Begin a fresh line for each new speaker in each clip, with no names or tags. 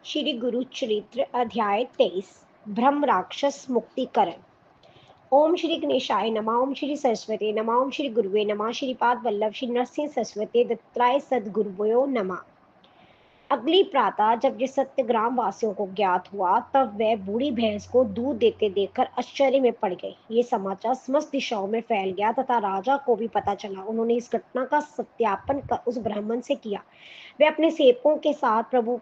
श्री गुरु चरित्र अध्याय 23 ब्रह्म राक्षस मुक्तिकरण। ओम श्री गणेशाय नमः। ओम श्री सरस्वती नमः। ओम श्री गुरुवे नमः। श्रीपाद वल्लभ श्री नरसिंह सरस्वती दत्ताय सद्गुरुभ्यो नमः। अगली प्रातः जब ये सत्य ग्राम वासियों को ज्ञात हुआ, तब वह बूढ़ी भैंस को दूध देते देखकर आश्चर्य में पड़ गए। ये समाचार समस्त दिशाओं में फैल गया तथा राजा को भी पता चला। उन्होंने इस घटना का सत्यापन उस ब्राह्मण से किया। वे अपने सेवकों के साथ प्रभु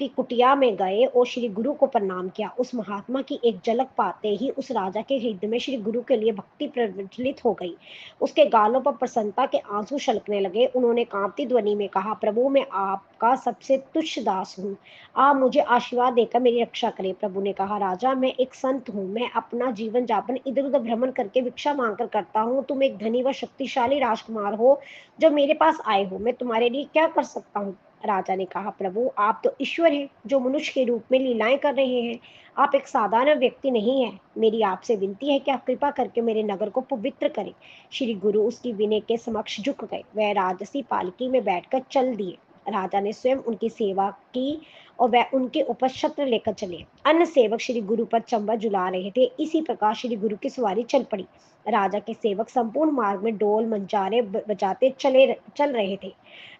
की कुटिया में गए और श्री गुरु को प्रणाम किया। उस महात्मा की एक झलक पाते ही उस राजा के हृदय में श्री गुरु के लिए भक्ति प्रज्वलित हो गई। उसके गालों पर प्रसन्नता के आंसू छलकने लगे। उन्होंने कांपती ध्वनि में कहा, प्रभु मैं आपका सबसे तुच्छ दास हूँ, आप मुझे आशीर्वाद देकर मेरी रक्षा करें। प्रभु ने कहा, राजा मैं एक संत हूँ, मैं अपना जीवन यापन इधर उधर भ्रमण करके भिक्षा मांगकर करता हूँ। तुम एक धनी व शक्तिशाली राजकुमार हो जो मेरे पास आए हो, मैं तुम्हारे लिए क्या कर सकता हूँ। राजा ने कहा, प्रभु आप तो ईश्वर हैं जो मनुष्य के रूप में लीलाएं कर रहे हैं, आप एक साधारण व्यक्ति नहीं है। मेरी आपसे विनती है कि आप कृपा करके मेरे नगर को पवित्र करें। श्री गुरु उसकी विनय के समक्ष झुक गए। वह राजसी पालकी में बैठकर चल दिए। राजा ने स्वयं उनकी सेवा की और वह उनके ऊपर छत्र लेकर चले। अन्य सेवक श्री गुरु पर चंबा झुला रहे थे। इसी प्रकार श्री गुरु की सवारी चल पड़ी। राजा के सेवक संपूर्ण मार्ग में डोल मंचारे बजाते चल रहे थे।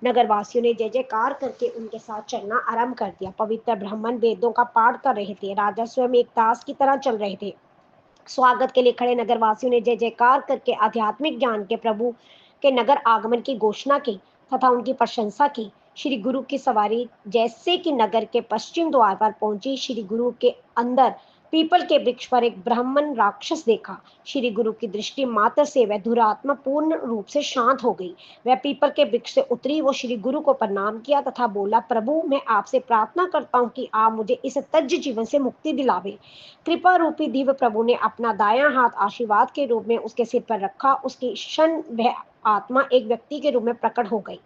नगरवासियों ने जय जयकार करके उनके साथ चलना आरंभ कर दिया। पवित्र ब्राह्मण वेदों का पाठ कर रहे थे। राजा स्वयं एक दास की तरह चल रहे थे। स्वागत के लिए खड़े नगरवासियों ने जय जयकार करके आध्यात्मिक ज्ञान के प्रभु के नगर आगमन की घोषणा की तथा उनकी प्रशंसा की। श्री गुरु की सवारी जैसे कि नगर के पश्चिम द्वार पर पहुंची, श्री गुरु के अंदर पीपल के वृक्ष पर एक ब्राह्मण राक्षस देखा। श्री गुरु की दृष्टि मात्र से वह दुरात्मा पूर्ण रूप से शांत हो गई। वह पीपल के वृक्ष से उतरी, वो श्री गुरु को प्रणाम किया तथा बोला, प्रभु मैं आपसे प्रार्थना करता हूँ कि आप मुझे इस तज्ज जीवन से मुक्ति दिलावे। कृपा रूपी दिव्य प्रभु ने अपना दायां हाथ आशीर्वाद के रूप में उसके सिर पर रखा। उसकी क्षण वह आत्मा एक व्यक्ति के रूप में प्रकट हो गई।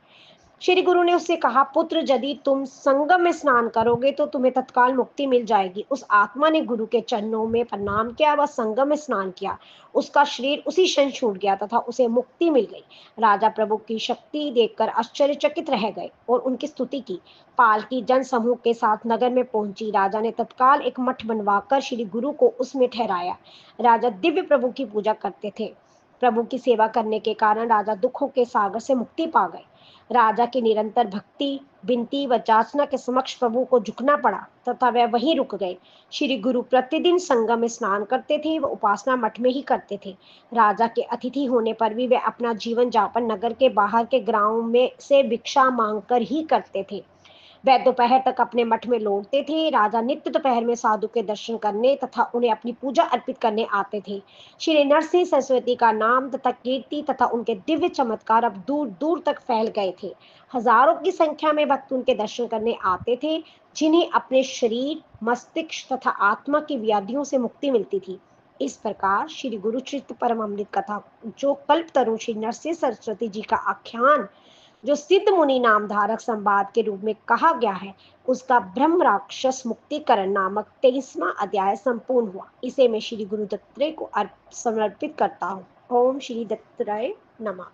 श्री गुरु ने उससे कहा, पुत्र यदि तुम संगम में स्नान करोगे तो तुम्हें तत्काल मुक्ति मिल जाएगी। उस आत्मा ने गुरु के चरणों में प्रणाम किया व संगम में स्नान किया। उसका शरीर उसी क्षण छूट गया तथा उसे मुक्ति मिल गई। राजा प्रभु की शक्ति देखकर आश्चर्यचकित रह गए और उनकी स्तुति की। पालकी जन समूह के साथ नगर में पहुंची। राजा ने तत्काल एक मठ बनवाकर श्री गुरु को उसमें ठहराया। राजा दिव्य प्रभु की पूजा करते थे। प्रभु की सेवा करने के कारण राजा दुखों के सागर से मुक्ति पा गए। राजा की निरंतर भक्ति, विनती व याचना के समक्ष प्रभु को झुकना पड़ा तथा वह वहीं रुक गए। श्री गुरु प्रतिदिन संगम में स्नान करते थे व उपासना मठ में ही करते थे। राजा के अतिथि होने पर भी वे अपना जीवन यापन नगर के बाहर के ग्रामों में से भिक्षा मांगकर ही करते थे। वह दोपहर तक अपने मठ में लौटते थे। राजा नित्य दोपहर में साधु के दर्शन करने तथा उन्हें अपनी पूजा अर्पित करने आते थे। श्री नरसिंह सरस्वती का नाम तथा कीर्ति तथा उनके दिव्य चमत्कार अब दूर दूर तक फैल गए थे। हजारों की संख्या में भक्त उनके दर्शन करने आते थे, जिन्हें अपने शरीर, मस्तिष्क तथा आत्मा की व्याधियों से मुक्ति मिलती थी। इस प्रकार श्री गुरुचरित्र परम अमृत कथा, जो कल्पतरु श्री नरसिंह सरस्वती जी का आख्यान, जो सिद्ध मुनि नाम धारक संवाद के रूप में कहा गया है, उसका ब्रह्म राक्षस मुक्तिकरण नामक 23वां अध्याय संपूर्ण हुआ। इसे मैं श्री गुरु दत्तात्रेय को समर्पित करता हूँ। ओम श्री दत्तात्रेय नमः।